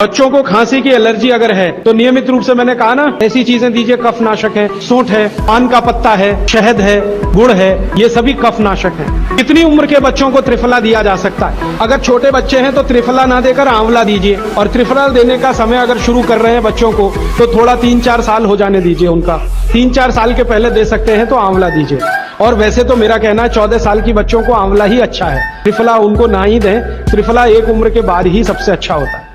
बच्चों को खांसी की एलर्जी अगर है तो नियमित रूप से मैंने कहा ना, ऐसी चीजें दीजिए, कफनाशक है, सूंठ है, पान का पत्ता है, शहद है, गुड़ है, ये सभी कफनाशक हैं। कितनी उम्र के बच्चों को त्रिफला दिया जा सकता है? अगर छोटे बच्चे हैं तो त्रिफला ना देकर आंवला दीजिए, और त्रिफला देने का समय अगर शुरू कर रहे हैं बच्चों को तो थोड़ा 3-4 साल हो जाने दीजिए उनका। 3-4 साल के पहले दे सकते हैं तो आंवला दीजिए। और वैसे तो मेरा कहना है 14 साल की बच्चों को आंवला ही अच्छा है, त्रिफला उनको ना ही दें। त्रिफला एक उम्र के बाद ही सबसे अच्छा होता है।